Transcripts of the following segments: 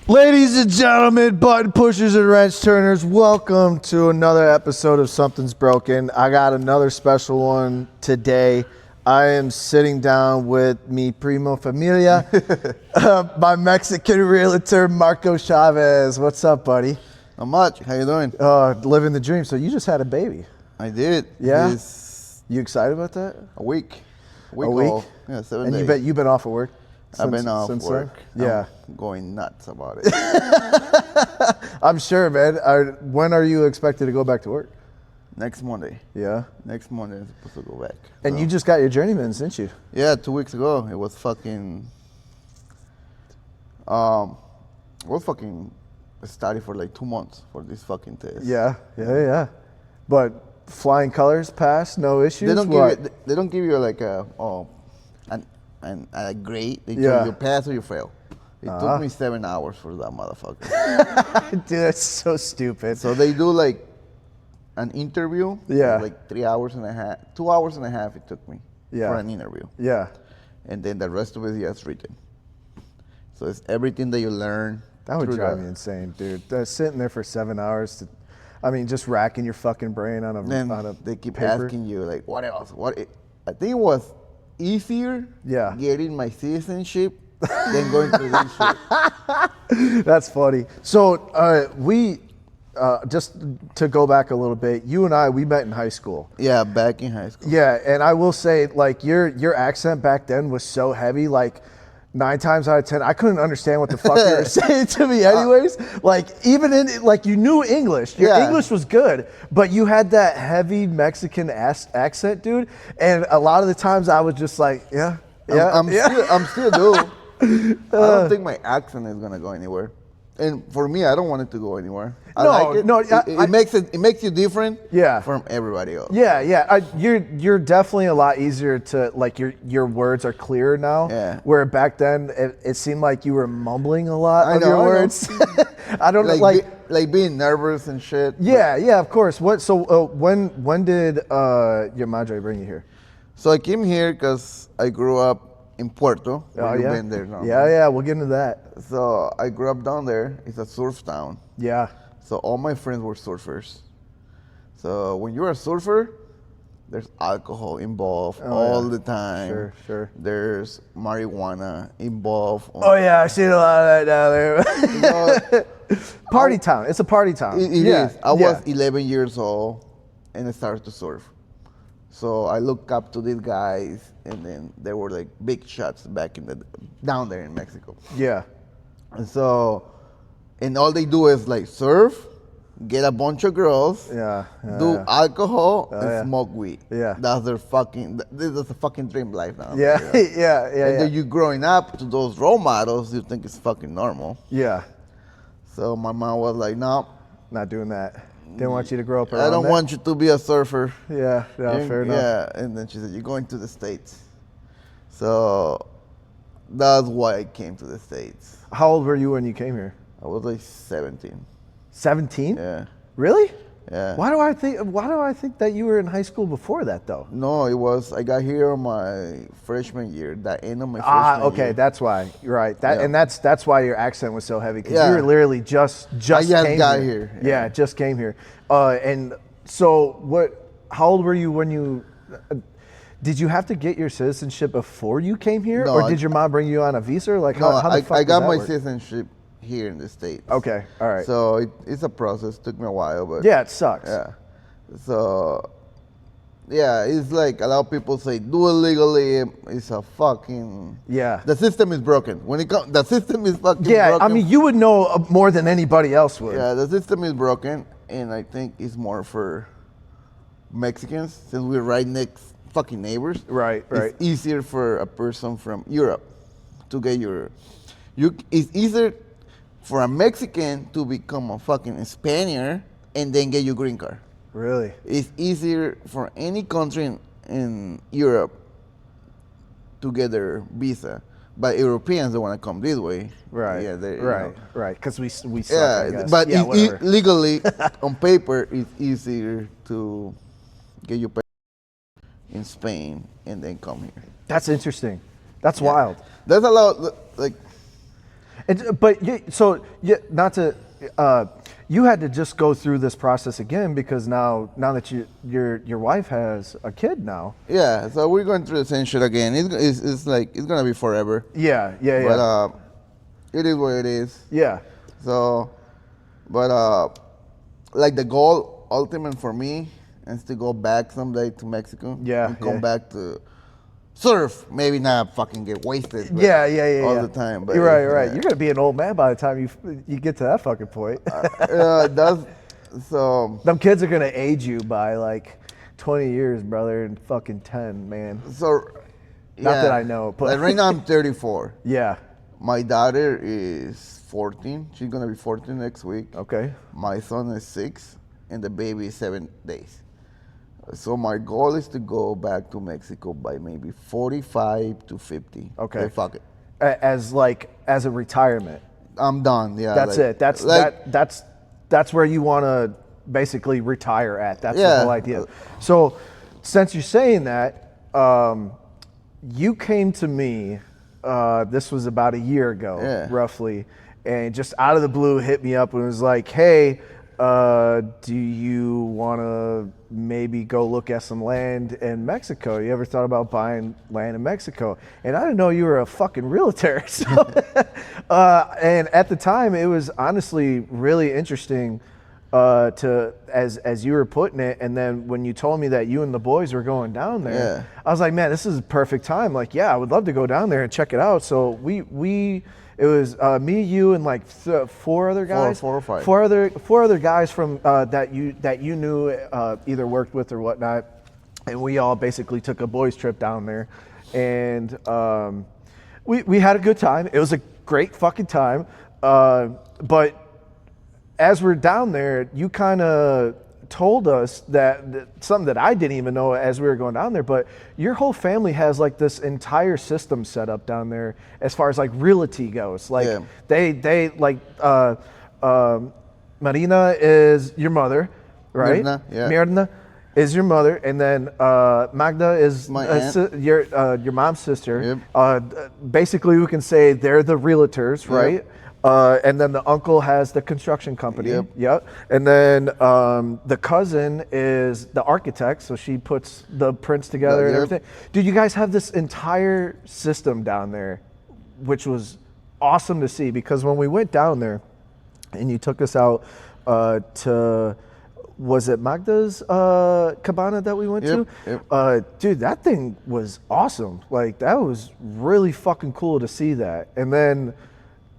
Ladies and gentlemen, button pushers and wrench turners, welcome to another episode of Something's Broken. I got another special one today. I am sitting down with mi primo familia, my Mexican realtor, Marco Chavez. What's up, buddy? Not much. How you doing? Living the dream. So you just had a baby. I did. Yeah? It's You excited about that? a week. A week? Old. Yeah, 7 And days. you've been off of work? I've been off since work. then? Yeah. I'm going nuts about it. I'm sure, man. When are you expected to go back to work? Next Monday. Yeah. Next Monday I'm supposed to go back. And So- you just got your journeyman's, didn't you? Yeah, 2 weeks ago. It was fucking... study for like 2 months for this fucking test. Yeah. But flying colors passed, no issues? They don't What? give you, they don't give you like a grade. They Yeah. tell you pass or you fail. It took me 7 hours for that motherfucker. Dude, that's so stupid. So they do like an interview. Yeah. Like 3 hours and a half, 2 hours and a half it took me for an interview. Yeah. And then the rest of it is written. So it's everything that you learn. That would through drive the- me insane, dude. Sitting there for 7 hours just racking your fucking brain on a Then they keep asking you like, what else? I think it was easier getting my citizenship than going through this shit. That's funny. So just to go back a little bit, you and we met in high school. Yeah, back in high school. Yeah, and I will say, like, your accent back then was so heavy, like 9 times out of 10, I couldn't understand what the fuck you were saying to me anyways. Like, even like, you knew English. Your English was good, but you had that heavy Mexican accent, dude. And a lot of the times I was just like, I'm still do. I don't think my accent is gonna go anywhere. And for me, I don't want it to go anywhere. I like it. It makes you different from everybody else. Yeah. You're definitely a lot easier to, like, your words are clearer now. Yeah. Where back then it seemed like you were mumbling a lot of your words. I don't know, like being nervous and shit. Yeah, of course. When did your madre bring you here? So I came here because I grew up in Puerto. You've been there now. Yeah, we'll get into that. So I grew up down there. It's a surf town. Yeah. So all my friends were surfers. So when you're a surfer, there's alcohol involved all the time. Sure. There's marijuana involved. Oh yeah, I seen a lot of that down there. Party town. It's a party town. It is. I was 11 years old and I started to surf. So I looked up to these guys, and then they were like big shots back down there in Mexico. Yeah. And so, and all they do is like surf, get a bunch of girls, do alcohol, and smoke weed. Yeah. That's their this is a fucking dream life now. Yeah. And then you growing up to those role models, you think it's fucking normal. Yeah. So my mom was like, no. Not doing that. Didn't want you to grow up around I don't want you to be a surfer. Yeah, fair enough. Yeah, and then she said, you're going to the States. So that's why I came to the States. How old were you when you came here? I was like 17. 17? Yeah. Really? Yeah. Why do I think that you were in high school before that though? No, I got here on my freshman year, the end of my freshman year. Okay, that's why. You're right. And that's why your accent was so heavy, because you were literally just I just came got here. Yeah, just came here. And so how old were you when you did you have to get your citizenship before you came here? No, or did your mom bring you on a visa? Like No, how the fuck I got does that my work? citizenship here in the States. Okay, all right. So it's a process. Took me a while, but Yeah, it sucks. yeah. So yeah, it's like a lot of people say do it legally. It's a fucking The system is broken. The system is fucking broken. Yeah, I mean, you would know more than anybody else would. Yeah, the system is broken, and I think it's more for Mexicans since we're right next fucking neighbors. Right. It's easier for a person from Europe to get it's easier for a Mexican to become a fucking Spaniard and then get your green card. Really? It's easier for any country in Europe to get their visa. But Europeans don't want to come this way. Right. Yeah, right. Because we suck, yeah, I guess. but whatever. legally, on paper, it's easier to get your in Spain and then come here. That's interesting. That's wild. There's a lot, like... Not to... you had to just go through this process again because now that your wife has a kid now. Yeah, so we're going through the same shit again. It's like, it's going to be forever. Yeah. But it is what it is. Yeah. So, but like the goal ultimate for me is to go back someday to Mexico. Yeah. And come back to surf. Maybe not fucking get wasted. Yeah. All the time. But you're right. You're going to be an old man by the time you get to that fucking point. So them kids are going to age you by like 20 years, brother, and fucking 10, man. So, not that I know, but like right now I'm 34. Yeah. My daughter is 14. She's gonna be 14 next week. Okay. My son is 6, and the baby is 7 days. So my goal is to go back to Mexico by maybe 45 to 50. Okay. Like, fuck it. As a retirement. I'm done. Yeah. That's it. That's where you want to basically retire at. That's the whole idea. So, since you're saying that, you came to me. This was about a year ago, roughly, and just out of the blue hit me up and was like, "Hey, do you want to maybe go look at some land in Mexico? You ever thought about buying land in Mexico?" And I didn't know you were a fucking realtor. So, and at the time, it was honestly really interesting. As you were putting it, and then when you told me that you and the boys were going down there, I was like, man, this is a perfect time. Like, yeah, I would love to go down there and check it out. So it was me, you, and like 4 other guys, 4 or 5, 4 other guys from that you knew, either worked with or whatnot, and we all basically took a boys trip down there, and we had a good time. It was a great fucking time, but as we're down there, you kind of told us that something that I didn't even know as we were going down there, but your whole family has like this entire system set up down there as far as like realty goes. Like they like Marina is your mother, right? Mirna is your mother, and then Magda is my aunt. Your mom's sister. Basically, we can say they're the realtors, right? And then the uncle has the construction company. Yep. And then the cousin is the architect, so she puts the prints together and everything. Dude, you guys have this entire system down there, which was awesome to see, because when we went down there and you took us out to, was it Magda's cabana that we went to? Dude, that thing was awesome. Like, that was really fucking cool to see that. And then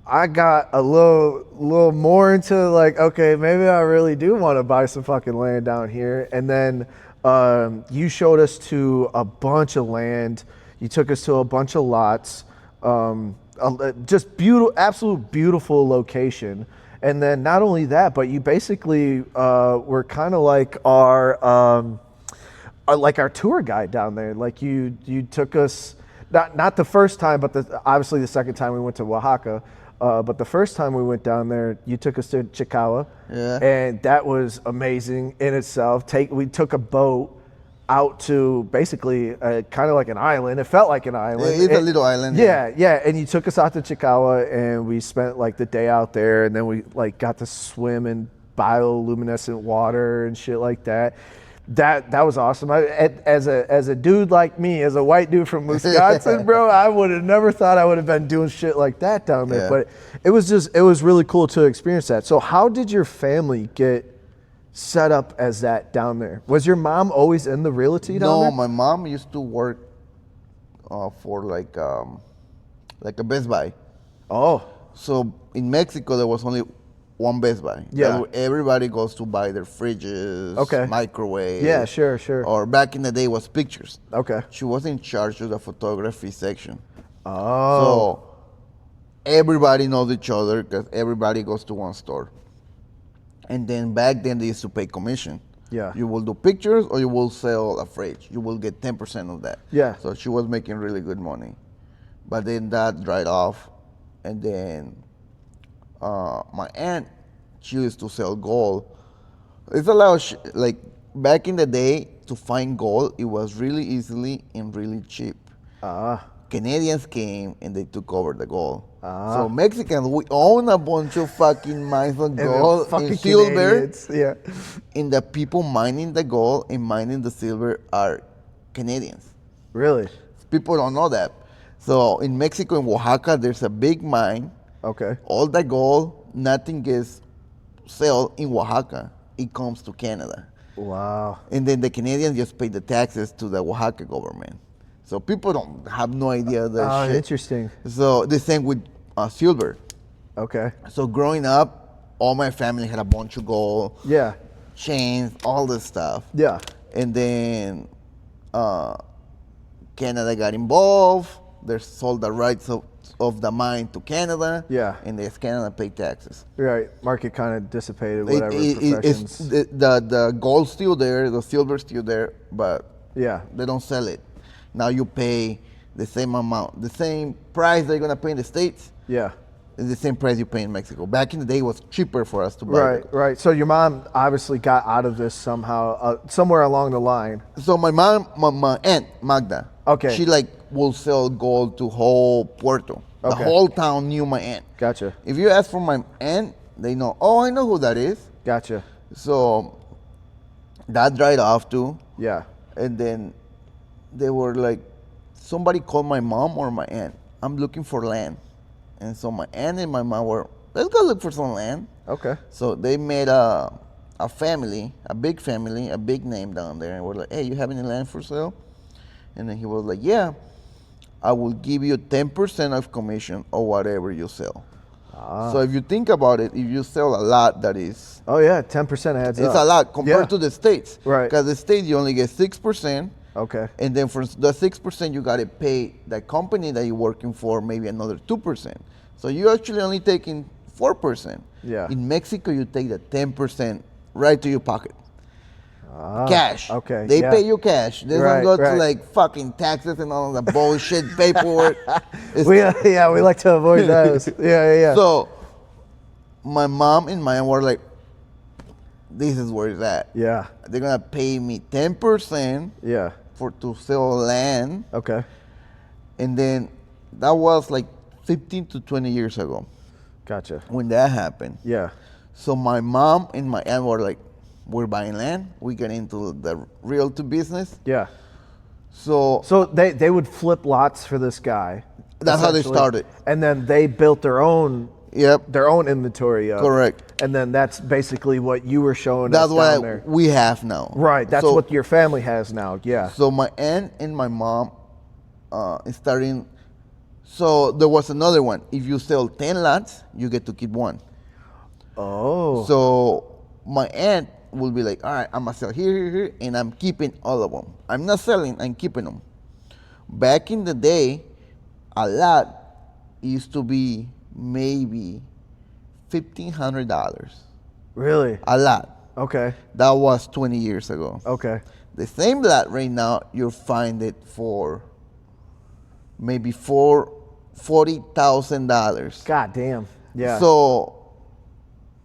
I got a little more into like, okay, maybe I really do want to buy some fucking land down here. And then you showed us to a bunch of land. You took us to a bunch of lots. Just beautiful, absolute beautiful location. And then not only that, but you basically were kind of like our tour guide down there. Like you took us, not the first time, but obviously the second time we went to Oaxaca. But the first time we went down there, you took us to Chicahua, and that was amazing in itself. We took a boat out to basically kind of like an island. It felt like an island. It's a little island. Yeah. And you took us out to Chicahua, and we spent like the day out there, and then we like got to swim in bioluminescent water and shit like that. That was awesome. As a dude like me, as a white dude from Wisconsin, bro, I would have never thought I would have been doing shit like that down there. But it was really cool to experience that. So how did your family get set up as that down there? Was your mom always in the realty down there? No, my mom used to work for like a Best Buy. Oh. So in Mexico there was only one Best Buy. Yeah. Everybody goes to buy their fridges, microwave. Yeah, sure. Or back in the day was pictures. Okay. She was in charge of the photography section. Oh. So everybody knows each other because everybody goes to one store. And then back then they used to pay commission. Yeah. You will do pictures or you will sell a fridge. You will get 10% of that. Yeah. So she was making really good money. But then that dried off. And then my aunt, she used to sell gold. It's a lot of like back in the day, to find gold, it was really easily and really cheap. Canadians came and they took over the gold. So Mexicans, we own a bunch of fucking mines of gold and silver. Yeah. And the people mining the gold and mining the silver are Canadians. Really? People don't know that. So in Mexico, in Oaxaca, there's a big mine. Okay. All the gold, nothing gets sold in Oaxaca. It comes to Canada. Wow. And then the Canadians just pay the taxes to the Oaxaca government. So people don't have no idea that shit. Interesting. So the same with silver. Okay. So growing up, all my family had a bunch of gold. Yeah. Chains, all this stuff. Yeah. And then Canada got involved. They sold the rights of the mine to Canada. Yeah. And Canada paid taxes. Right. Market kind of dissipated, whatever. Professions. The gold's still there, the silver's still there, but yeah, they don't sell it. Now you pay the same amount, the same price they're gonna pay in the States. Yeah. It's the same price you pay in Mexico. Back in the day, it was cheaper for us to buy. Right, right. So your mom obviously got out of this somehow, somewhere along the line. So my mom, my aunt Magda. Okay. She will sell gold to whole Puerto. The whole town knew my aunt. Gotcha. If you ask for my aunt, they know. Oh, I know who that is. Gotcha. So that dried off too. Yeah. And then they were like, somebody called my mom or my aunt. I'm looking for land. And so my aunt and my mom were, let's go look for some land. Okay. So they made a family, a big name down there. And we're like, hey, you have any land for sale? And then he was like, yeah, I will give you 10% of commission or whatever you sell. So if you think about it, if you sell a lot, that is... Oh yeah, 10% adds up. It's a lot compared to the States. Right. Because the States, you only get 6%. Okay. And then for the 6%, you got to pay the company that you're working for maybe another 2%. So you're actually only taking 4%. Yeah. In Mexico, you take the 10% right to your pocket. Cash. Okay. They pay you cash. They don't go right. to like fucking taxes and all the bullshit paperwork. We like to avoid those. Yeah. So my mom and my aunt were like, this is where it's at. Yeah. They're gonna pay me 10%. Yeah. To sell land. Okay. And then that was like 15 to 20 years ago. Gotcha. When that happened. Yeah. So my mom and my aunt were like, we're buying land. We get into the realty business. Yeah. So they would flip lots for this guy. That's how they started. And then they built their own inventory up. Correct. And then that's basically what you were showing us down there. That's what we have now. Right. That's what your family has now. Yeah. So my aunt and my mom starting. So there was another one. If you sell 10 lots, you get to keep one. Oh. So my aunt will be like, all right, I'm going to sell here, and I'm keeping all of them. I'm not selling, I'm keeping them. Back in the day, a lot used to be maybe $1,500. Really? A lot. Okay. That was 20 years ago. Okay. The same lot right now, you'll find it for maybe $40,000. God damn. Yeah. So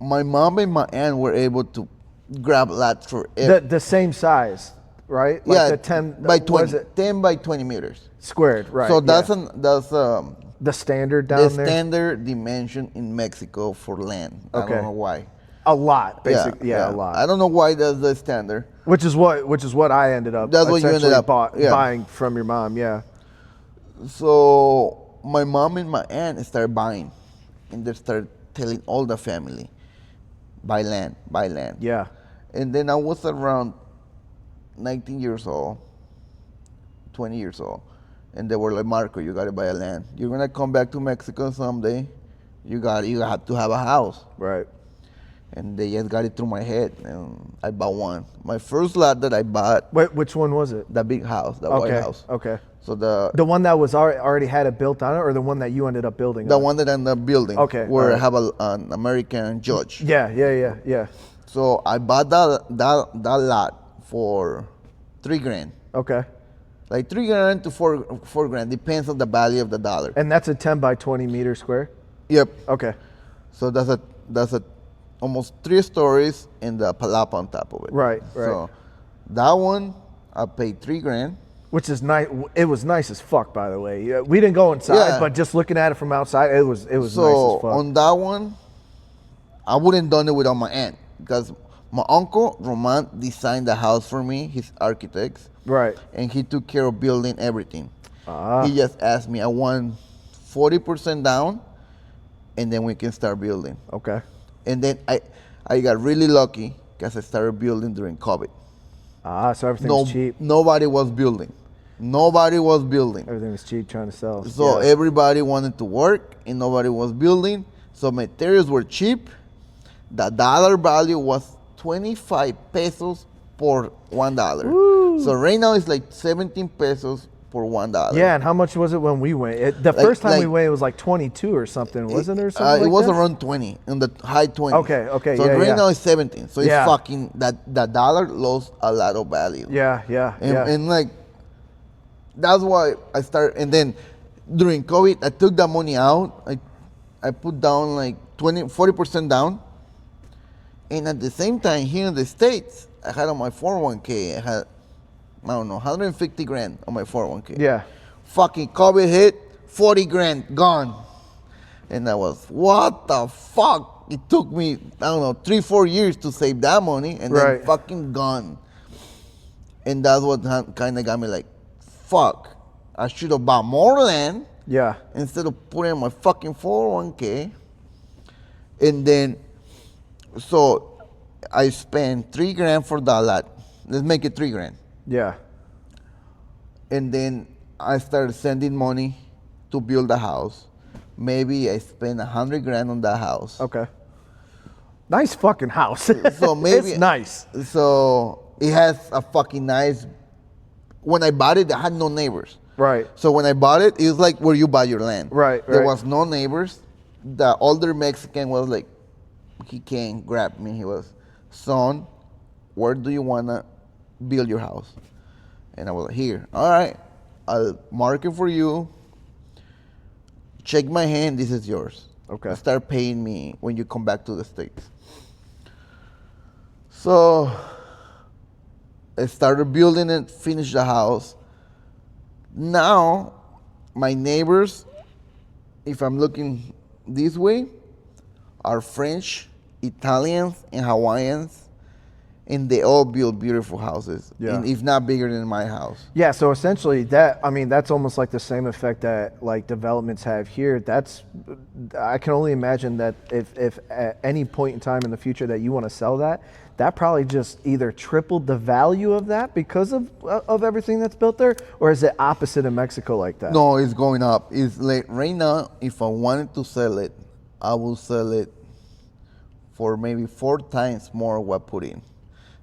my mom and my aunt were able to grab lots for it. The same size, right? Like yeah, the 10 by 20, 10 by 20 meters. Squared, right. So that's the standard down there? The standard dimension in Mexico for land. I don't know why. A lot, basically. Yeah, a lot. I don't know why that's the standard. Which is what I ended up. That's what you ended up buying from your mom. Yeah. So my mom and my aunt started buying, and they started telling all the family, buy land, buy land. Yeah. And then I was around 19 years old, 20 years old, and they were like, Marco, you gotta buy a land. You're gonna come back to Mexico someday. You have to have a house. Right. And they just got it through my head, and I bought one. My first lot that I bought. Wait, which one was it? The big house, the white house. Okay. So the one that was already had it built on it, or the one that you ended up building? The one that I ended up building. Okay. Where I have an American judge. Yeah. So I bought that lot for $3,000. Okay. Like $3,000 to $4,000 depends on the value of the dollar. And that's a 10 by 20 meter square. Yep. Okay. So that's a almost 3 stories and the palapa on top of it. Right. So that one I paid $3,000. Which is nice. It was nice as fuck, by the way. Yeah, we didn't go inside, but just looking at it from outside, it was nice as fuck. So on that one, I wouldn't done it without my aunt because my uncle Roman designed the house for me. He's architect, right? And he took care of building everything. He just asked me, I want 40% down, and then we can start building. Okay. And then I got really lucky because I started building during COVID. So everything's cheap. Nobody was building. Everything was cheap trying to sell. So everybody wanted to work and nobody was building. So materials were cheap. The dollar value was 25 pesos for $1. Woo. So right now it's like 17 pesos for $1. Yeah, and how much was it when we went? The first time we went, it was like 22 or something, wasn't there? Something it was around 20, in the high 20s. Okay. So right now it's 17. So it's fucking, that dollar lost a lot of value. Yeah. And like, that's why I started, and then during COVID, I took that money out. I put down like 40% down. And at the same time, here in the States, I had on my 401k, I had, I don't know, 150 grand on my 401k. Yeah. Fucking COVID hit, 40 grand gone. And I was, what the fuck? It took me, I don't know, 3-4 years to save that money and then fucking gone. And that's what kind of got me like, fuck, I should have bought more land. Yeah. Instead of putting in my fucking 401k. And then, so I spent 3 grand for that lot. Let's make it 3 grand. Yeah. And then I started sending money to build a house. Maybe I spent 100 grand on that house. Okay. Nice fucking house. So maybe it's nice. So it has a fucking nice. When I bought it, I had no neighbors. Right. So when I bought it, it was like where you buy your land. Right. There was no neighbors. The older Mexican was like, he came, grabbed me. He was, son, where do you wanna build your house? And I was like, here. All right, I'll mark it for you. Check my hand. This is yours. Okay. Start paying me when you come back to the States. So I started building it, finished the house. Now, my neighbors, if I'm looking this way, are French, Italians, and Hawaiians, and they all build beautiful houses, and if not bigger than my house. Yeah, so essentially that's almost like the same effect that like developments have here. I can only imagine that if at any point in time in the future that you want to sell that probably just either tripled the value of that because of everything that's built there, or is it opposite in Mexico like that? No, it's going up. It's like right now, if I wanted to sell it, I will sell it for maybe 4 times more what I put in.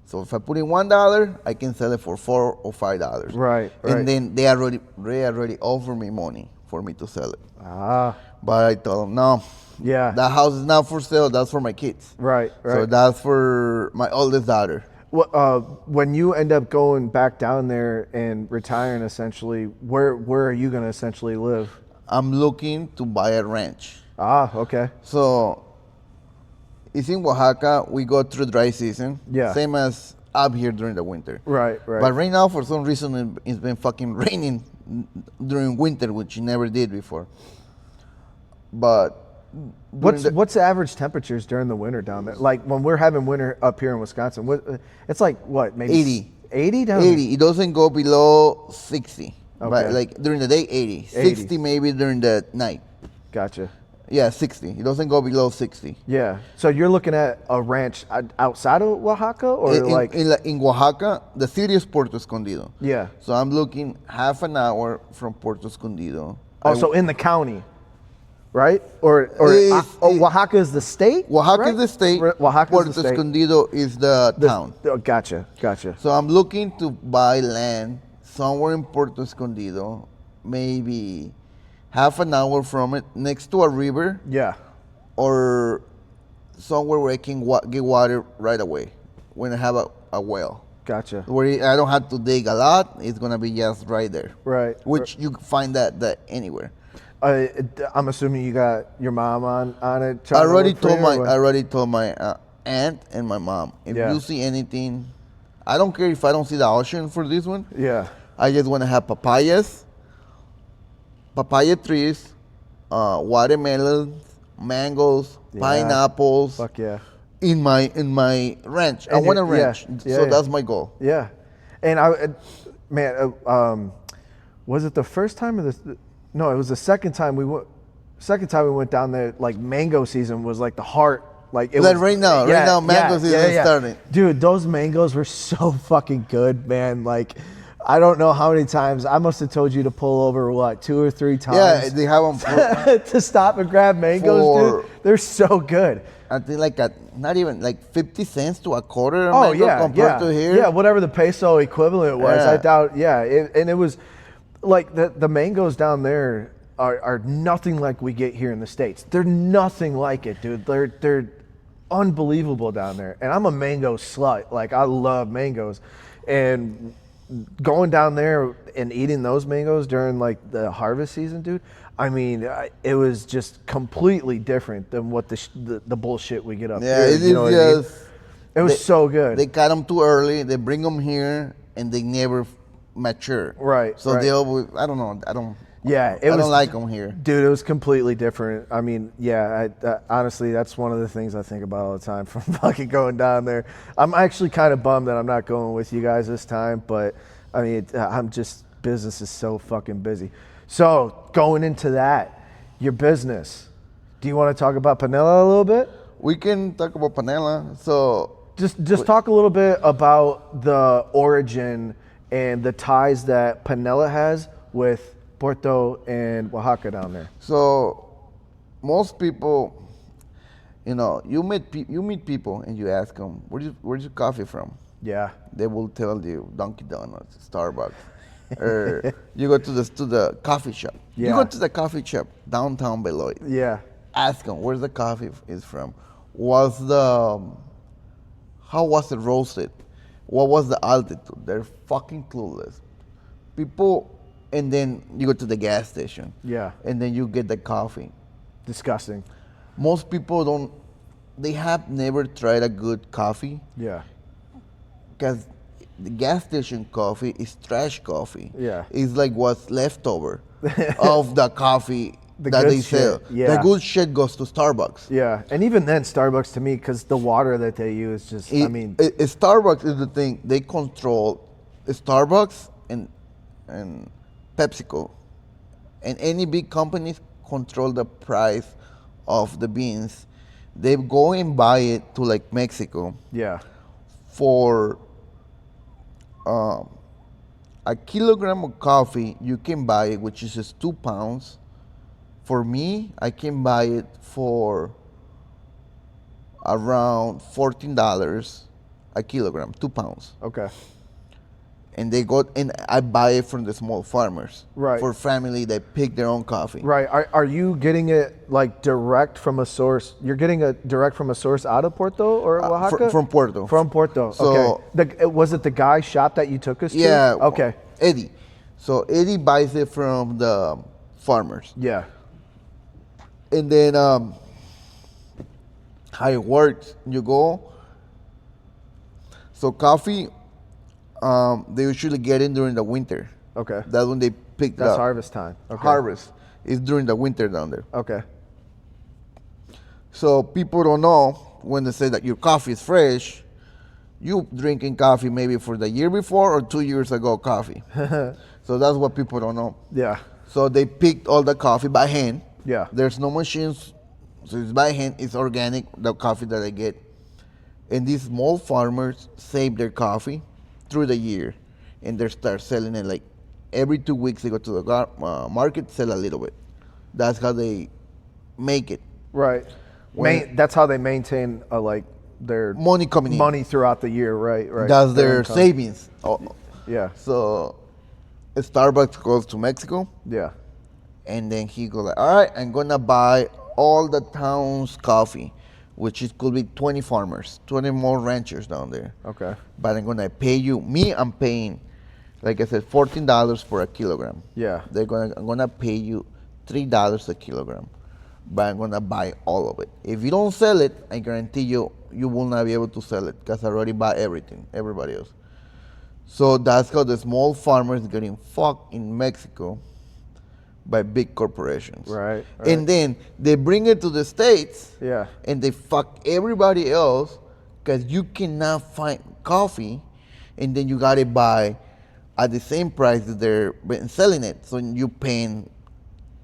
So if I put in $1, I can sell it for $4 or $5. Right. And then they already offer me money for me to sell it. But I told them, no. Yeah. That house is not for sale. That's for my kids. Right. So that's for my oldest daughter. When you end up going back down there and retiring, essentially, where are you going to essentially live? I'm looking to buy a ranch. Okay. So it's in Oaxaca. We go through dry season. Yeah. Same as up here during the winter. Right. But right now, for some reason, it's been fucking raining during winter, which it never did before. But what's the average temperatures during the winter down there? Like when we're having winter up here in Wisconsin, it's like what, maybe 80. 80 down 80. There? It doesn't go below 60. Okay. But like during the day, 80. 60 maybe during the night. Gotcha. Yeah, 60. It doesn't go below 60. Yeah. So you're looking at a ranch outside of Oaxaca, or in Oaxaca, the city is Puerto Escondido. Yeah. So I'm looking half an hour from Puerto Escondido. So in the county, right? Or Oaxaca is the state? Oaxaca right? is the state. Puerto Escondido is the town. Gotcha. So I'm looking to buy land somewhere in Puerto Escondido, maybe half an hour from it, next to a river. Yeah. Or somewhere where I can get water right away when I have a well. Gotcha. Where I don't have to dig a lot. It's going to be just right there. Right. Which you can find that anywhere. I'm assuming you got your mom on it. I already told my aunt and my mom. If you see anything, I don't care if I don't see the ocean for this one. Yeah. I just want to have papaya trees, watermelons, mangoes, pineapples. Fuck yeah. In my ranch. I want a ranch. So that's my goal. Yeah. And was it the first time or no, it was the second time we went down there. Like mango season was like the heart. Like it was right now mango season is starting. Dude, those mangoes were so fucking good, man. Like I don't know how many times I must have told you to pull over 2 or 3 times. Yeah, they have them to stop and grab mangoes, dude. They're so good. I think not even 50 cents to a quarter compared to here. Yeah, whatever the peso equivalent was. I doubt. Yeah, and it was like the mangoes down there are nothing like we get here in the States. They're nothing like it, dude. They're unbelievable down there. And I'm a mango slut. Like I love mangoes, and going down there and eating those mangoes during like the harvest season, dude. I mean, it was just completely different than what the bullshit we get up here. Yeah, it was so good. They cut them too early. They bring them here and they never mature. Right. So they always, I don't know. I don't like them here. Dude, it was completely different. I mean, honestly, that's one of the things I think about all the time from fucking going down there. I'm actually kind of bummed that I'm not going with you guys this time, but I mean, business is so fucking busy. So going into that, your business, do you want to talk about Panela a little bit? We can talk about Panela. So just talk a little bit about the origin and the ties that Panela has with Puerto and Oaxaca down there. So most people, you meet people and you ask them, where's your coffee from? Yeah. They will tell you Dunkin' Donuts, Starbucks. Or you go to the coffee shop. Yeah. You go to the coffee shop downtown Beloit. Yeah. Ask them where the coffee is from. How was it roasted? What was the altitude? They're fucking clueless. People, and then you go to the gas station. Yeah. And then you get the coffee. Disgusting. Most people they have never tried a good coffee. Yeah. Because the gas station coffee is trash coffee. Yeah. It's like what's left over of the coffee that they sell. Yeah. The good shit goes to Starbucks. Yeah. And even then, Starbucks to me, because the water that they use Starbucks is the thing. They control Starbucks and PepsiCo. And any big companies control the price of the beans. They go and buy it to like Mexico. Yeah. For a kilogram of coffee, you can buy it, which is just 2 pounds. For me, I can buy it for around $14 a kilogram, 2 pounds. Okay. And I buy it from the small farmers. Right. For family that pick their own coffee. Right. Are you getting it like direct from a source? You're getting it direct from a source out of Puerto or Oaxaca? From Puerto. From Puerto. So, okay. Was it the guy's shop that you took us to? Yeah. Okay. Eddie. So Eddie buys it from the farmers. Yeah. And then how it works, you go. So coffee, they usually get in during the winter. Okay. That's when they pick That's harvest time. Okay. Harvest is during the winter down there. Okay. So people don't know when they say that your coffee is fresh, you drinking coffee maybe for the year before or 2 years ago coffee. So that's what people don't know. Yeah. So they picked all the coffee by hand. Yeah. There's no machines, so it's by hand. It's organic, the coffee that I get. And these small farmers save their coffee through the year, and they start selling it like every 2 weeks. They go to the market, sell a little bit. That's how they make it. Right. That's how they maintain their money coming in. Money throughout the year. Right. Right. That's their savings. Yeah. So Starbucks goes to Mexico. Yeah. And then he goes like, all right, I'm gonna buy all the town's coffee, which could be 20 farmers, 20 more ranchers down there. Okay. But I'm gonna pay you. I'm paying, like I said, $14 for a kilogram. Yeah. I'm gonna pay you $3 a kilogram, but I'm gonna buy all of it. If you don't sell it, I guarantee you will not be able to sell it because I already bought everything, everybody else. So that's how the small farmers getting fucked in Mexico by big corporations. Right. And then they bring it to the States. Yeah. And they fuck everybody else because you cannot find coffee, and then you gotta buy at the same price that they're been selling it. So you paying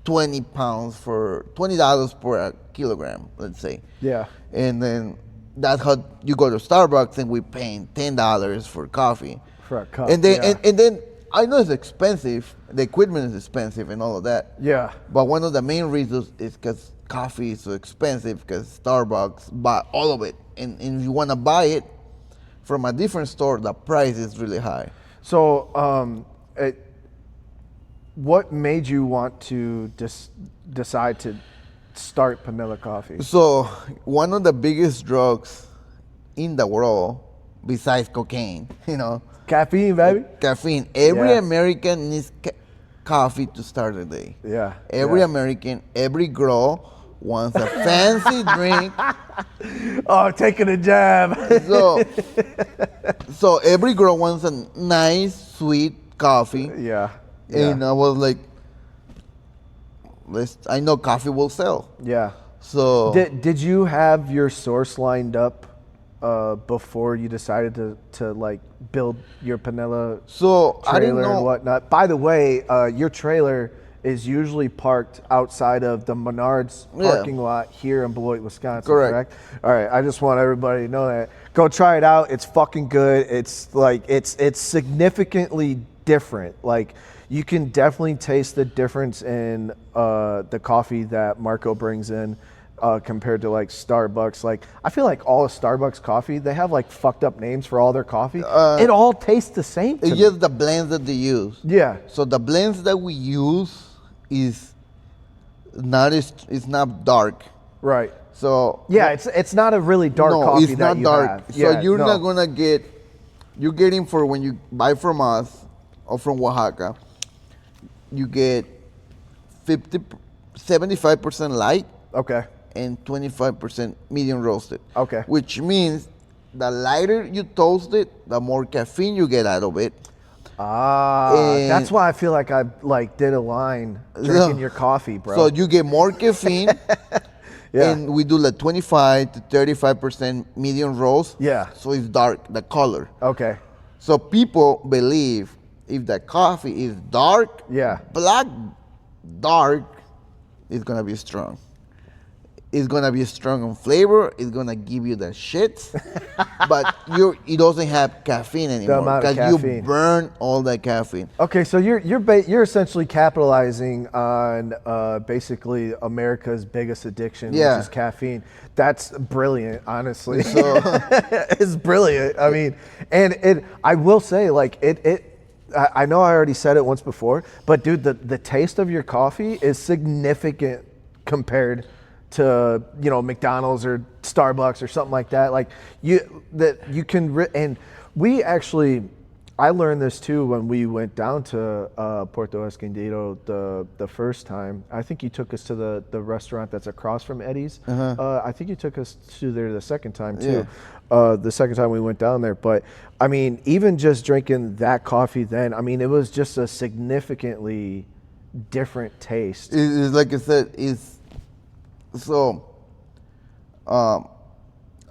$20 for $20 per a kilogram, let's say. Yeah. And then that's how you go to Starbucks and we paying $10 for coffee. For a cup. And then and then I know it's expensive. The equipment is expensive and all of that. Yeah. But one of the main reasons is because coffee is so expensive because Starbucks buy all of it. And if you want to buy it from a different store, the price is really high. So, what made you want to decide to start Pamela Coffee? So, one of the biggest drugs in the world, besides cocaine, Caffeine, baby. Caffeine. Every American needs coffee to start the day. Yeah. Every American, every girl wants a fancy drink. Oh, taking a jab. So every girl wants a nice, sweet coffee. Yeah. And I was like, I know coffee will sell. Yeah. So did you have your source lined up before you decided to like build your Panella trailer and whatnot? By the way, your trailer is usually parked outside of the Menards parking lot here in Beloit, Wisconsin. Correct. All right. I just want everybody to know that. Go try it out. It's fucking good. It's like it's significantly different. Like you can definitely taste the difference in the coffee that Marco brings in. Compared to like Starbucks. Like I feel like all of Starbucks coffee, they have like fucked up names for all their coffee. It all tastes the same to It's just the blends that they use. Yeah. So the blends that we use is not dark. Right. So yeah, it's not a really dark coffee. It's not dark. Have. So you're not gonna you're getting for when you buy from us or from Oaxaca, you get 75% light. Okay. And 25% medium roasted. Okay. Which means the lighter you toast it, the more caffeine you get out of it. That's why I feel like I did a line drinking your coffee, bro. So you get more caffeine. Yeah. And we do like 25 to 35% medium roast. Yeah. So it's dark, the color. Okay. So people believe if the coffee is dark, black, dark, it's gonna be strong. It's gonna be strong on flavor. It's gonna give you the shits, but it doesn't have caffeine anymore because you burn all the caffeine. Okay, so you're essentially capitalizing on basically America's biggest addiction, which is caffeine. That's brilliant, honestly. So it's brilliant. I mean, and I will say, like I know I already said it once before, but dude, the taste of your coffee is significant compared to McDonald's or Starbucks or something like that. Like you can and we actually I learned this too when we went down to Puerto Escondido the first time. I think you took us to the restaurant that's across from Eddie's. I think you took us to there the second time too. The second time we went down there. But I mean, even just drinking that coffee then, I mean, it was just a significantly different taste. It's like I said,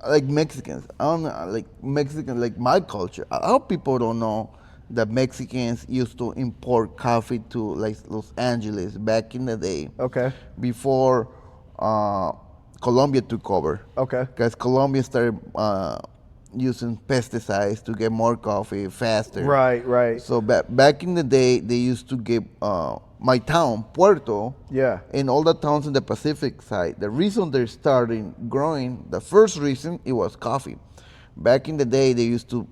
like Mexicans, I don't know, like Mexicans, like my culture. A lot of people don't know that Mexicans used to import coffee to like Los Angeles back in the day. Okay. Before Colombia took over. Okay. Because Colombia started using pesticides to get more coffee faster. Right, right. So back in the day, they used to get my town, Puerto, and all the towns in the Pacific side. The reason they're starting growing, the first reason, it was coffee. Back in the day, they used to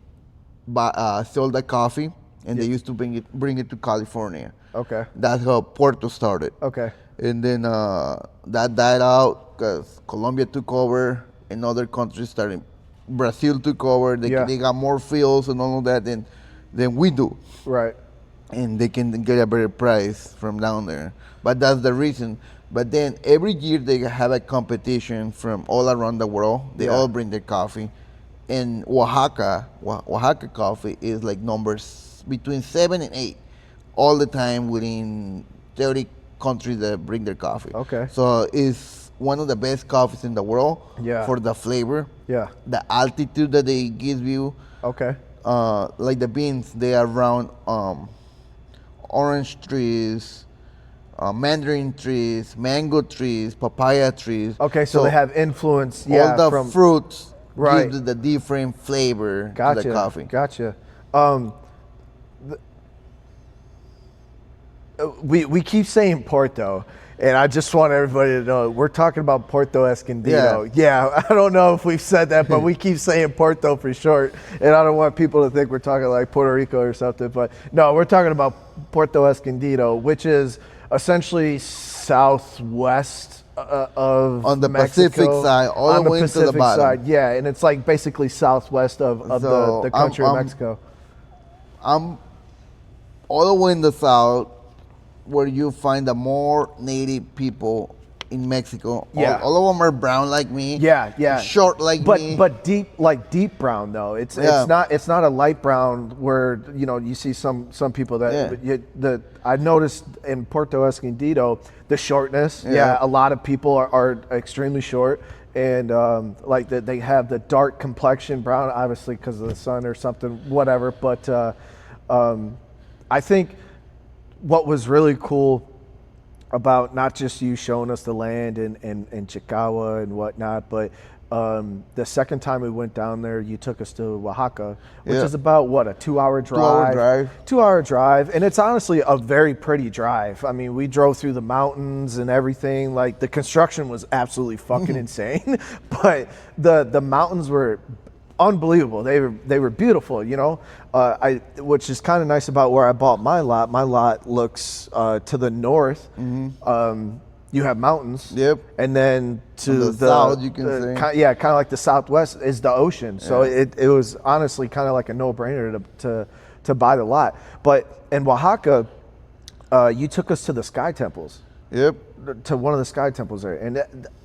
sell the coffee, and they used to bring it to California. Okay. That's how Puerto started. Okay. And then that died out because Colombia took over, and other countries started. Brazil took over. They got more fields and all of that than we do. Right. And they can get a better price from down there. But that's the reason. But then every year they have a competition from all around the world. They all bring their coffee. in Oaxaca coffee is like numbers between 7 and 8 all the time within 30 countries that bring their coffee. Okay. So it's one of the best coffees in the world. Yeah. For the flavor. Yeah. The altitude that they give you. Okay. Like the beans, they are around orange trees, mandarin trees, mango trees, papaya trees. Okay, so they have influence. Yeah, all the fruits right. give the different flavor Gotcha. to the coffee. Gotcha. We keep saying Porto, and I just want everybody to know we're talking about Puerto Escondido. Yeah, I don't know if we've said that, but we keep saying Porto for short, and I don't want people to think we're talking like Puerto Rico or something. But no, we're talking about Puerto Escondido, which is essentially southwest of on the Mexico, Pacific side, all the way to the bottom. Side, yeah, and it's like basically southwest of the country of Mexico. I'm all the way in the south, where you find the more native people in Mexico. Yeah. All of them are brown like me. Yeah. Short like me. But deep brown though. It's not a light brown where you see some people that I noticed in Puerto Escondido the shortness. Yeah, a lot of people are extremely short. And they have the dark complexion brown, obviously because of the sun or something, whatever. But I think what was really cool about not just you showing us the land in Chicago and whatnot, but the second time we went down there, you took us to Oaxaca, which is about, what, a 2-hour drive? 2-hour drive. And it's honestly a very pretty drive. I mean, we drove through the mountains and everything. Like, the construction was absolutely fucking insane, but the mountains were unbelievable. They were beautiful, which is kind of nice about where I bought my lot. My lot looks to the north. Mm-hmm. You have mountains. Yep. And then to the south, you can say. kind of like the southwest is the ocean. So it was honestly kind of like a no-brainer to buy the lot. But in Oaxaca, you took us to the sky temples. Yep. To one of the sky temples there, and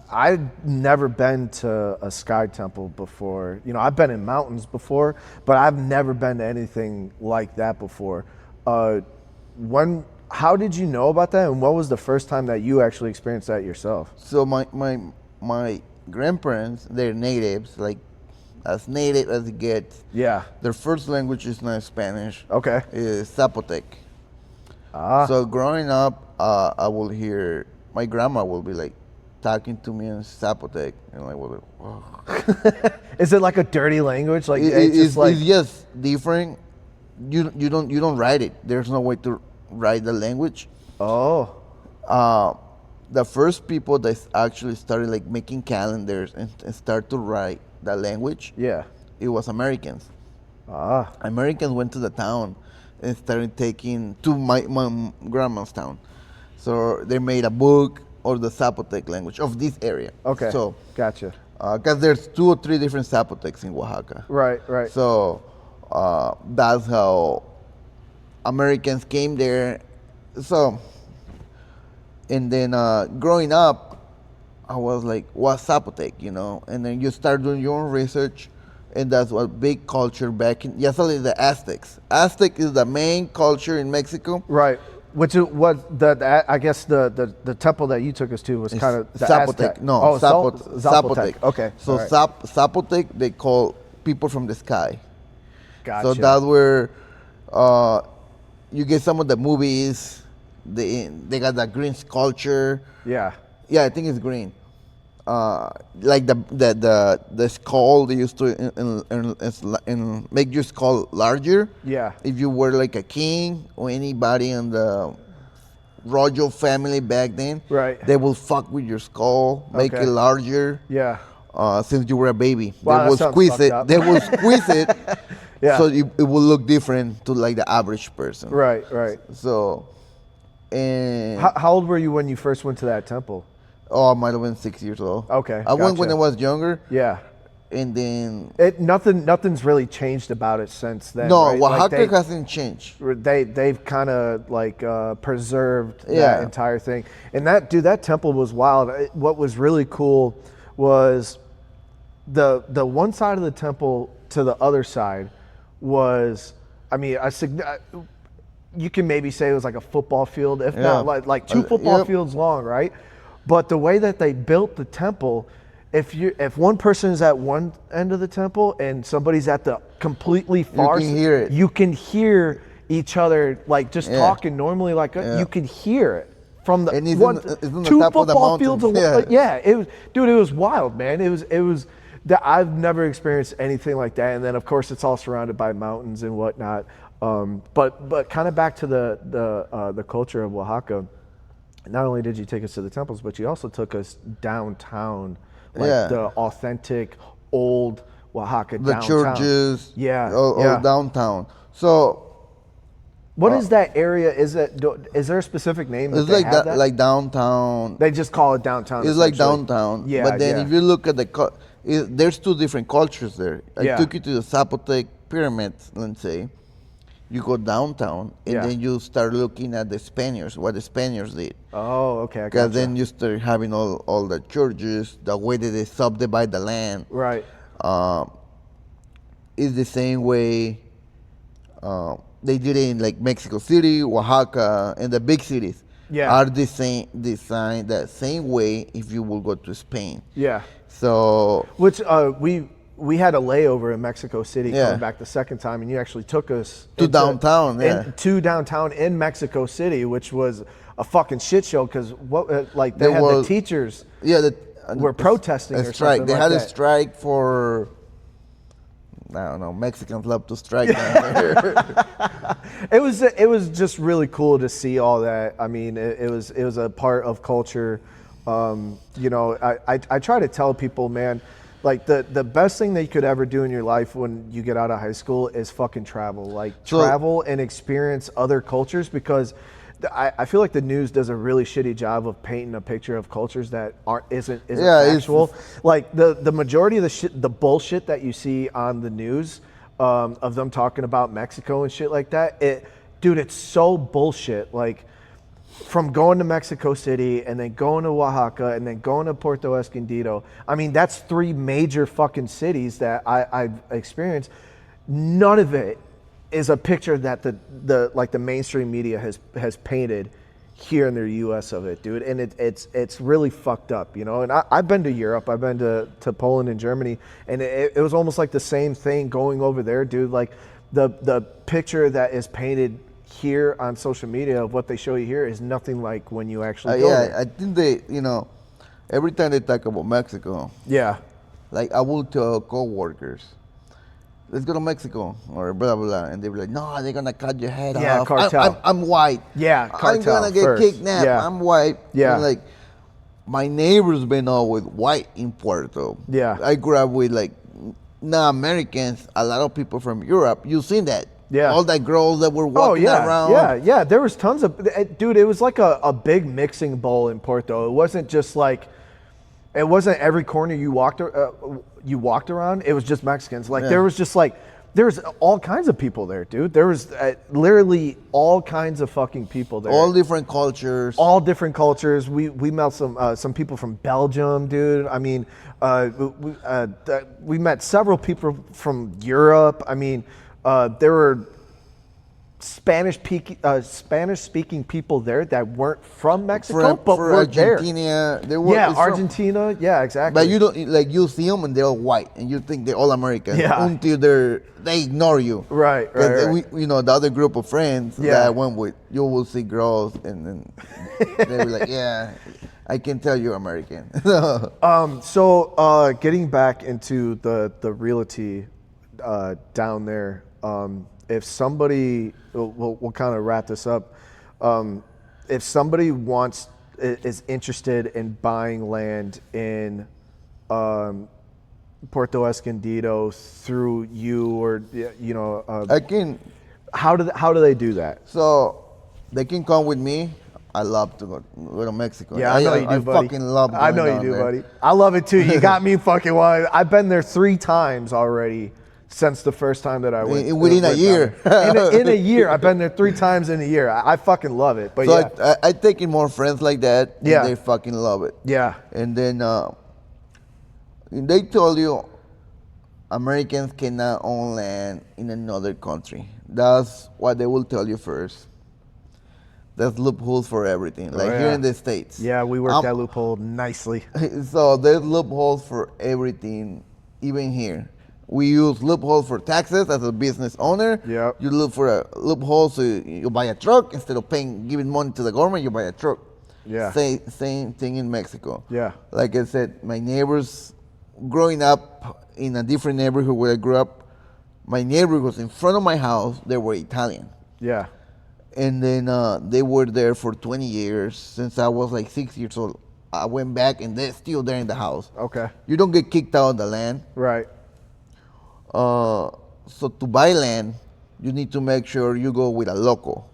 I've never been to a sky temple before. I've been in mountains before, but I've never been to anything like that before. How did you know about that, and what was the first time that you actually experienced that yourself? So my grandparents, they're natives, like as native as it gets. Yeah. Their first language is not Spanish. Okay. Is Zapotec. So growing up, I will hear my grandma will be like talking to me in Zapotec, and I was like, whoa. Is it like a dirty language? Like it's just different. You don't write it. There's no way to write the language. Oh. The first people that actually started like making calendars and start to write the language. Yeah. It was Americans. Americans went to the town and started taking to my grandma's town. So they made a book or the Zapotec language of this area. Okay. So gotcha. Because there's 2 or 3 different Zapotecs in Oaxaca. Right. So that's how Americans came there. So, and then growing up, I was like, what's Zapotec, And then you start doing your own research, and that's what big culture back in, the Aztecs. Aztec is the main culture in Mexico. Right. Which is what I guess the temple that you took us to was kind of the Zapotec. Aztec. No, Zapotec. Okay. So right. Zapotec, they call people from the sky. Gotcha. So that's where you get some of the movies. They got that green sculpture. Yeah. Yeah, I think it's green. Like the skull they used to make your skull larger. Yeah. If you were like a king or anybody in the royal family back then, right, they will fuck with your skull, make it larger. Yeah. Since you were a baby, wow, they will squeeze it. Up. They will squeeze it. Yeah. So it will look different to like the average person. Right. So, and how old were you when you first went to that temple? Oh, I might have been 6 years old. Okay. I went when I was younger. Yeah. And then nothing's really changed about it since then. No, right? Oaxaca hasn't changed. They've kind of like preserved that entire thing. And that temple was wild. What was really cool was the one side of the temple to the other side was, I mean, you can maybe say it was like a football field, if not like 2 football fields long, right? But the way that they built the temple, if one person is at one end of the temple and somebody's at the completely far side, you can hear each other like just talking normally, like you can hear it from the two football fields. It was, dude, it was wild, man. It was that I've never experienced anything like that. And then of course it's all surrounded by mountains and whatnot. But kind of back to the culture of Oaxaca. Not only did you take us to the temples, but you also took us downtown, like the authentic old Oaxaca downtown. The churches, all downtown. So, what is that area? Is there a specific name? It's like that, like downtown. They just call it downtown. It's like downtown. Yeah, but then if you look at there's 2 different cultures there. I took you to the Zapotec pyramids, let's say. You go downtown, and then you start looking at the Spaniards, what the Spaniards did. Oh, okay. Because then you start having all the churches, the way that they subdivide the land. Right. It's the same way they did it in like Mexico City, Oaxaca, and the big cities. Are the same designed the same way if you will go to Spain. Yeah. So which we had a layover in Mexico City coming back the second time, and you actually took us to downtown. To downtown in Mexico City, which was a fucking shit show because they had the teachers were protesting or strike. Something they like had that. A strike for, I don't know, Mexicans love to strike down there. It was just really cool to see all that. I mean, it was a part of culture. You know, I try to tell people, man, like the best thing that you could ever do in your life when you get out of high school is fucking travel. Like travel and experience other cultures, because I feel like the news does a really shitty job of painting a picture of cultures that isn't actual. Like the majority of the bullshit that you see on the news of them talking about Mexico and shit like that, dude, it's so bullshit. Like, from going to Mexico City and then going to Oaxaca and then going to Puerto Escondido. I mean, that's 3 major fucking cities that I've experienced. None of it is a picture that the mainstream media has painted here in the U.S. of it, dude. And it's really fucked up, you know. And I've been to Europe. I've been to Poland and Germany, and it was almost like the same thing going over there, dude. Like the picture that is painted here on social media of what they show you here is nothing like when you actually go there. I think they, every time they talk about Mexico, like I will tell co-workers, let's go to Mexico or blah blah blah, and they be like, no, they're gonna cut your head off. Cartel. I'm white. Cartel. I'm gonna get kidnapped. I'm white. And like my neighbors been all with white in Puerto. I grew up with like non-Americans, a lot of people from Europe. You seen that? All that girls that were walking around. There was tons of, dude, it was like a big mixing bowl in Porto. It wasn't just like, it wasn't every corner you walked around, it was just Mexicans. Like there was just like, there's all kinds of people there, dude. There was literally all kinds of fucking people there. All different cultures. We met some people from Belgium, dude. I mean, we met several people from Europe. I mean, there were Spanish-speaking people there that weren't from Mexico, but were Argentina, there. Argentina. Yeah, exactly. But you don't you see them and they're all white, and you think they're all American until they ignore you. Right. We, the other group of friends that I went with, you will see girls, and then they were like, "Yeah, I can tell you're American." So getting back into the realty down there. If somebody, we'll kind of wrap this up. If somebody is interested in buying land in Puerto Escondido through you, or how do they do that? So they can come with me. I love to go to Mexico. Yeah, I know you do, buddy. I fucking love going I know you do, there. buddy. I love it too. You got me fucking wild. I've been there 3 times already. Since the first time that I went. Within a year. In a year. I've been there 3 times in a year. I fucking love it. But so I take in more friends like that, and they fucking love it. Yeah. And then they told you, Americans cannot own land in another country. That's what they will tell you first. There's loopholes for everything, here in the States. Yeah, we worked that loophole nicely. So there's loopholes for everything, even here. We use loopholes for taxes as a business owner. Yep. You look for a loophole so you buy a truck. Instead of giving money to the government, you buy a truck. Yeah. Same thing in Mexico. Yeah. Like I said, my neighbors, growing up in a different neighborhood where I grew up, my neighbor was in front of my house. They were Italian. Yeah. And then they were there for 20 years. Since I was like 6 years old, I went back and they're still there in the house. Okay. You don't get kicked out of the land. Right. So to buy land, you need to make sure you go with a local.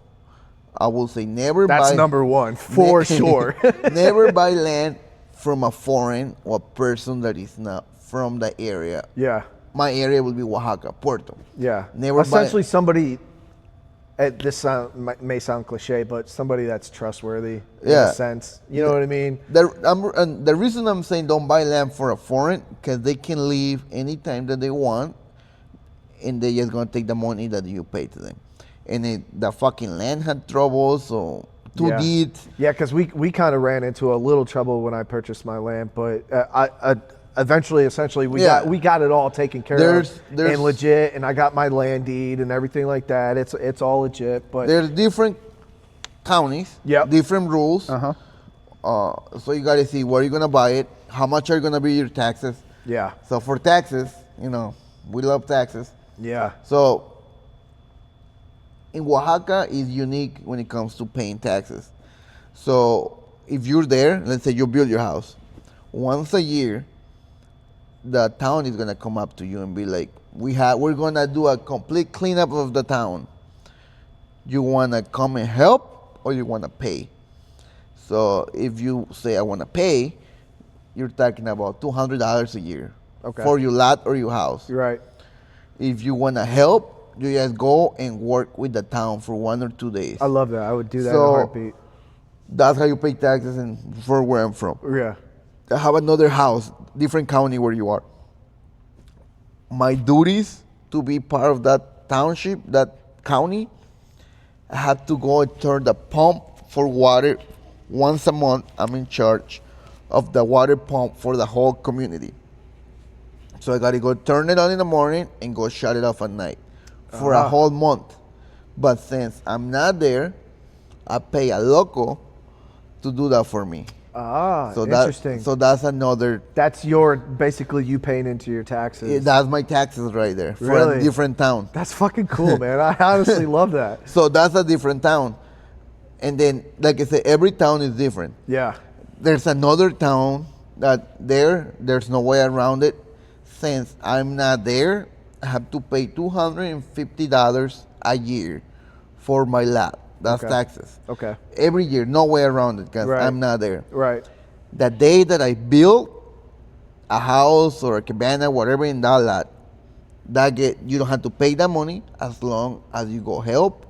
I will say never buy. That's number one, for sure. Never buy land from a foreign or person that is not from the area. Yeah. My area will be Oaxaca, Puerto. Yeah. Never essentially somebody, this may sound cliche, but somebody that's trustworthy in a sense. You know what I mean? The reason I'm saying don't buy land for a foreign, because they can leave anytime that they want, and they're just going to take the money that you pay to them. And the fucking land had trouble, so two deeds. Yeah, because we kind of ran into a little trouble when I purchased my land, but essentially, we got it all taken care of and legit, and I got my land deed and everything like that. It's all legit. But there's different counties, different rules. So you got to see where you're gonna buy it, how much are gonna be your taxes. Yeah. So for taxes, we love taxes. Yeah. So in Oaxaca is unique when it comes to paying taxes. So if you're there, let's say you build your house, once a year, the town is gonna come up to you and be like, we're gonna do a complete cleanup of the town. You wanna come and help or you wanna pay? So if you say I wanna pay, you're talking about $200 a year for your lot or your house. Right. If you wanna help, you just go and work with the town for 1 or 2 days. I love that. I would do that in a heartbeat. That's how you pay taxes for where I'm from. Yeah. I have another house, different county where you are. My duties to be part of that township, that county, I have to go and turn the pump for water once a month. I'm in charge of the water pump for the whole community. So I got to go turn it on in the morning and go shut it off at night for a whole month. But since I'm not there, I pay a local to do that for me. So interesting. So that's another. That's basically you paying into your taxes. That's my taxes right there for a different town. That's fucking cool, man. I honestly love that. So that's a different town. And then, like I said, every town is different. Yeah. There's another town that there's no way around it. Since I'm not there, I have to pay $250 a year for my lot. That's taxes. Okay. Every year, no way around it because I'm not there. Right. The day that I build a house or a cabana, whatever in that lot, you don't have to pay that money as long as you go help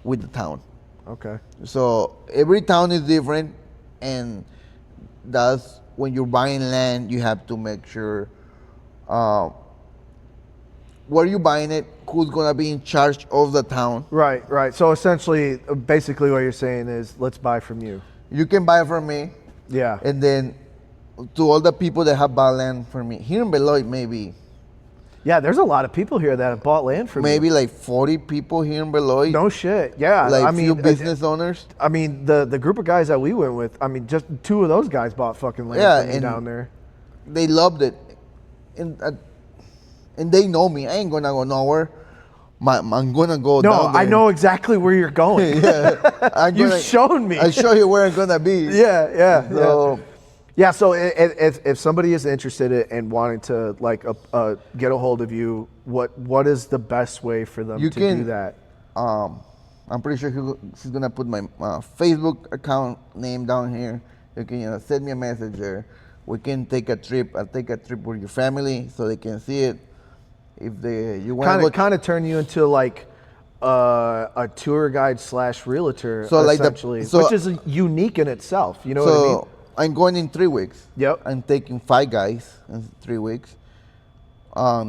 with the town. Okay. So every town is different, and that's when you're buying land, you have to make sure where you buying it, who's gonna be in charge of the town. Right, right. So essentially, basically what you're saying is, let's buy from you. You can buy from me. Yeah. And then to all the people that have bought land from me, here in Beloit maybe. Yeah, there's a lot of people here that have bought land from maybe like 40 people here in Beloit. No shit. Yeah. Like few business owners. I mean, the group of guys that we went with, I mean, just 2 of those guys bought fucking land from me down there. They loved it. And they know me. I ain't gonna go nowhere. I'm gonna go down there. I know exactly where you're going. You've shown me. I show you where I'm gonna be. Yeah. So if somebody is interested in wanting to get a hold of you, what is the best way for them to do that? I'm pretty sure she's gonna put my Facebook account name down here. You can send me a message there. We can take a trip. I'll take a trip with your family so they can see it. If you want to kind of turn you into like a tour guide / realtor, essentially, which is unique in itself. You know what I mean? I'm going in 3 weeks. Yep. I'm taking 5 guys in 3 weeks.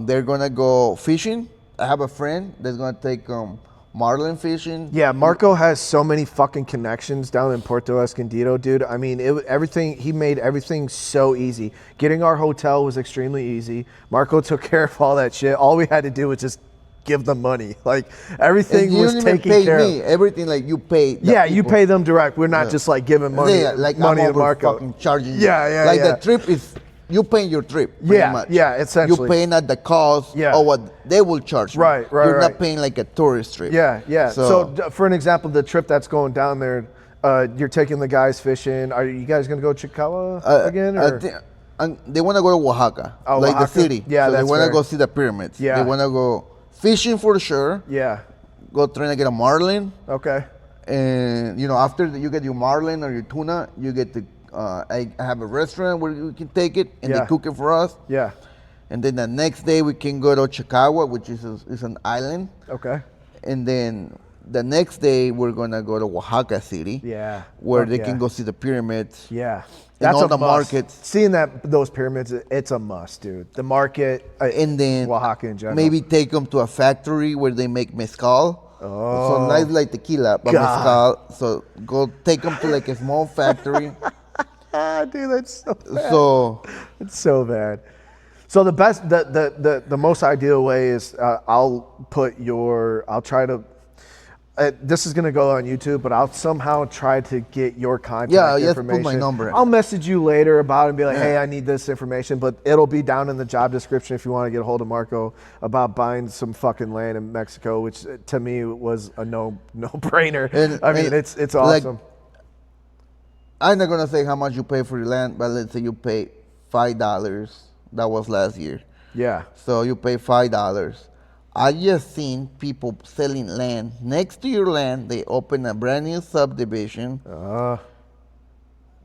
They're gonna go fishing. I have a friend that's gonna take marlin fishing. Yeah, Marco has so many fucking connections down in Puerto Escondido, dude. I mean, he made everything so easy. Getting our hotel was extremely easy. Marco took care of all that shit. All we had to do was just give them money. Like, everything was taken care of. Everything, like, you pay. Yeah, you pay them direct. We're not just like giving money, money to Marco. Fucking charging you. Yeah. Like, the trip is, you paying your trip, pretty much. Yeah, essentially. You paying at the cost or what they will charge you. Right. You're not paying like a tourist trip. Yeah. So for an example, the trip that's going down there, you're taking the guys fishing. Are you guys going to go to Chicala again? Or? They want to go to Oaxaca, like Oaxaca? the city. Yeah, so that's they want fair. to go see the pyramids. Yeah. They want to go fishing for sure. Yeah. Go trying to get a marlin. Okay. And, after you get your marlin or your tuna, you get to I have a restaurant where you can take it and they cook it for us. Yeah. And then the next day we can go to Chicagua, which is an island. Okay. And then the next day we're gonna go to Oaxaca City. Yeah. Where they can go see the pyramids. Yeah. That's all a the must. markets. Seeing those pyramids, it's a must, dude. The market, and then Oaxaca in general. Maybe take them to a factory where they make mezcal. Oh. So nice like tequila, but mezcal. So go take them to like a small factory. Dude, that's so bad. It's so bad. So the best, the most ideal way is I'll try to. This is gonna go on YouTube, but I'll somehow try to get your contact information. Put my number. I'll message you later about it and be like, hey, I need this information, but it'll be down in the job description if you want to get a hold of Marco about buying some fucking land in Mexico, which to me was a no-brainer. It's awesome. Like, I'm not gonna say how much you pay for your land, but let's say you pay $5. That was last year. Yeah. So you pay $5. I just seen people selling land next to your land. They open a brand new subdivision.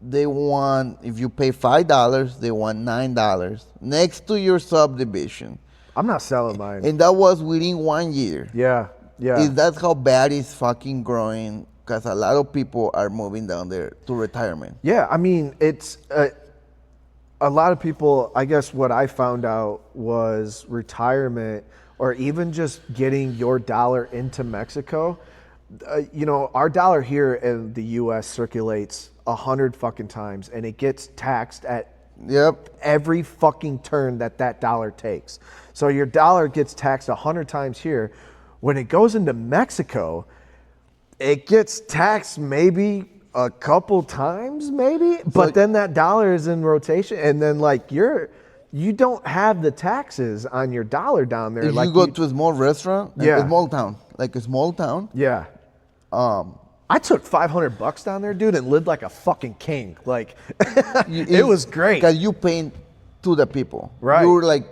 They want, if you pay $5, they want $9 next to your subdivision. I'm not selling mine. And that was within 1 year. Yeah. That's how bad it's fucking growing. Because a lot of people are moving down there to retirement. Yeah, I mean, it's a lot of people, I guess what I found out was retirement or even just getting your dollar into Mexico. Our dollar here in the U.S. circulates 100 fucking times and it gets taxed at every fucking turn that dollar takes. So your dollar gets taxed 100 times here. When it goes into Mexico, it gets taxed maybe a couple times, but then that dollar is in rotation, and then like you don't have the taxes on your dollar down there. If you go to a small restaurant, a small town. Yeah. I took $500 down there, dude, and lived like a fucking king. Like, it was great. Because you paying to the people. Right. You're like,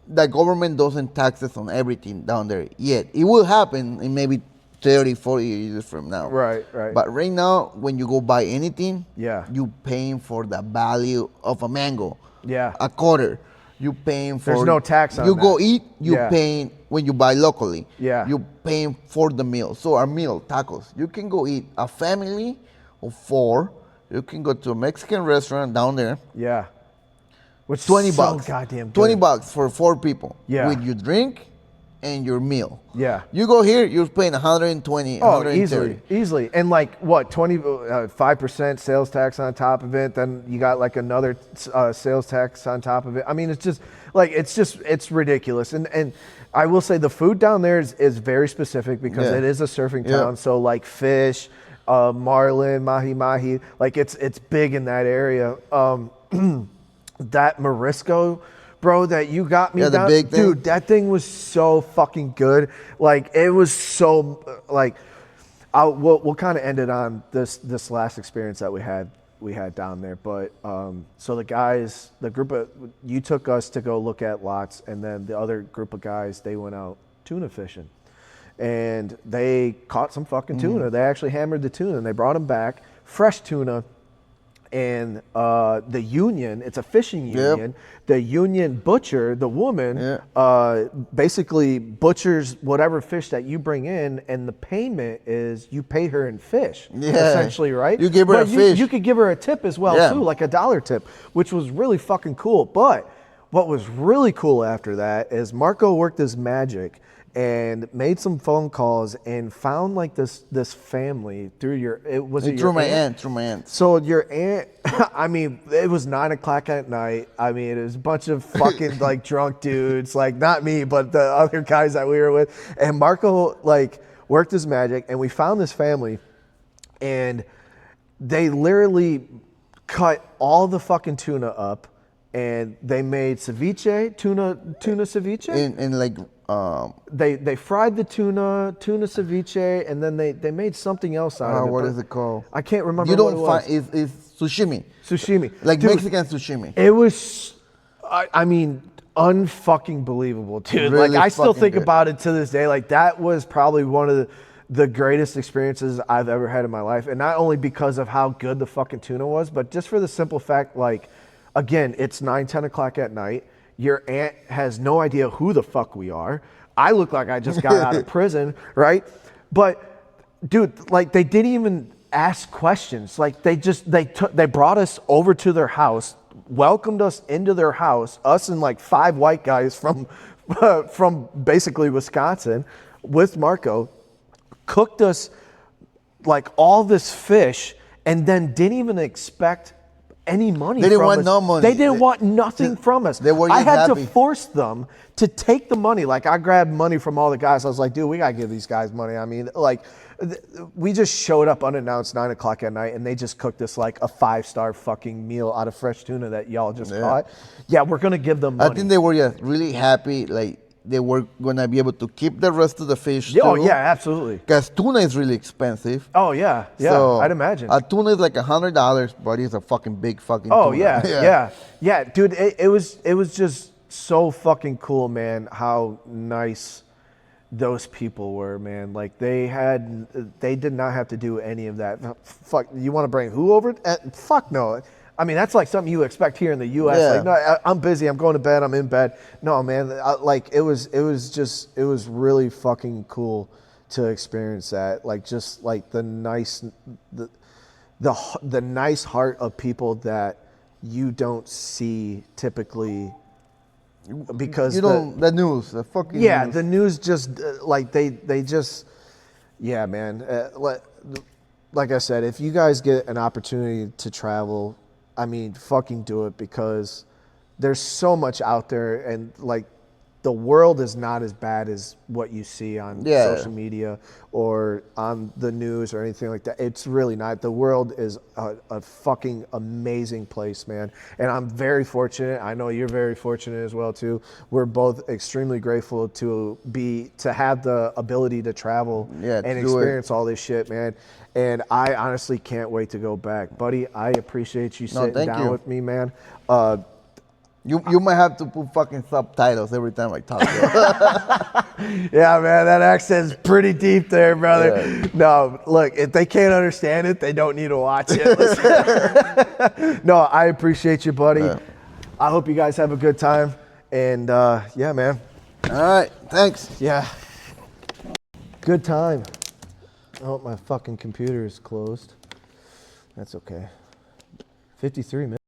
the government doesn't tax us on everything down there yet. It will happen in maybe 30, 40 years from now. Right. But right now, when you go buy anything, you paying for the value of a mango. Yeah. A quarter. You paying for... There's no tax on you that. go eat, you paying when you buy locally. Yeah. You paying for the meal. So our meal, tacos. You can go eat a family of 4. You can go to a Mexican restaurant down there. Yeah. Which $20. So goddamn good. $20 for 4 people. Yeah. With your drink and your meal. Yeah. You go here, you're paying 120, Oh, 130. easily. And like what, 5% sales tax on top of it. Then you got like another sales tax on top of it. I mean, it's ridiculous. And I will say the food down there is very specific because it is a surfing town. So like fish, marlin, mahi, like it's big in that area. That Morisco, bro, that you got me down, the big thing. dude, that thing was so fucking good. Like it was so like, we'll kind of end it on this last experience that we had down there. But so the group of you took us to go look at lots, and then the other group of guys, they went out tuna fishing, and they caught some fucking tuna. They actually hammered the tuna, and they brought them back, fresh tuna. And the union, it's a fishing union. The union butcher, the woman, basically butchers whatever fish that you bring in, and the payment is you pay her in fish, essentially, right? You give her a fish. You could give her a tip as well too, like a $1 tip, which was really fucking cool. But what was really cool after that is Marco worked his magic and made some phone calls and found like this family through your through my aunt. So your aunt, I mean, it was 9 o'clock at night. I mean, it was a bunch of fucking like drunk dudes, like not me, but the other guys that we were with. And Marco like worked his magic, and we found this family, and they literally cut all the fucking tuna up, and they made ceviche, tuna ceviche. In like. They fried the tuna ceviche, and then they made something else out of it. What is it called? I can't remember. You don't find it's sushimi. Sushimi, like dude, Mexican sushimi. It was, I mean, unfucking believable, dude. Really, like I still think good. about it to this day. Like that was probably one of the greatest experiences I've ever had in my life, and not only because of how good the fucking tuna was, but just for the simple fact, like, again, it's 9-10 o'clock at night. Your aunt has no idea who the fuck we are. I look like I just got out of prison, right? But, dude, like they didn't even ask questions. Like they brought us over to their house, welcomed us into their house, us and like 5 white guys from basically Wisconsin with Marco, cooked us like all this fish, and then didn't even expect any money. They didn't from want us. no money. They didn't want nothing from us. They were I had happy. to force them to take the money. Like I grabbed money from all the guys. I was like, dude, we gotta give these guys money. I mean, like, we just showed up unannounced 9 o'clock at night, and they just cooked us like a 5-star fucking meal out of fresh tuna that y'all just caught. Yeah, we're gonna give them money. I think they were really happy. Like they were gonna be able to keep the rest of the fish. Oh too, yeah, absolutely. Because tuna is really expensive. Oh yeah, so I'd imagine. A tuna is like $100, but it's a fucking big fucking. Oh tuna. yeah, dude. It was just so fucking cool, man. How nice those people were, man. Like they did not have to do any of that. Fuck, you want to bring who over? Fuck no. I mean, that's like something you expect here in the U.S. Yeah. Like, no, I'm busy. I'm going to bed. I'm in bed. No, man. Like, it was really fucking cool to experience that. Like, just like the nice heart of people that you don't see typically, because the news, the fucking news. The news just like they just, yeah, man. Like I said, if you guys get an opportunity to travel, I mean, fucking do it, because there's so much out there, and like the world is not as bad as what you see on social media or on the news or anything like that. It's really not. The world is a fucking amazing place, man. And I'm very fortunate. I know you're very fortunate as well too. We're both extremely grateful to have the ability to travel and experience all this shit, man. And I honestly can't wait to go back. Buddy, I appreciate you sitting down with me, man. You might have to put fucking subtitles every time I talk. Yeah, man, that accent's pretty deep there, brother. Yeah. No, look, if they can't understand it, they don't need to watch it. No, I appreciate you, buddy. Yeah. I hope you guys have a good time. And yeah, man. All right, thanks. Yeah. Good time. Oh, my fucking computer is closed. That's okay. 53 minutes.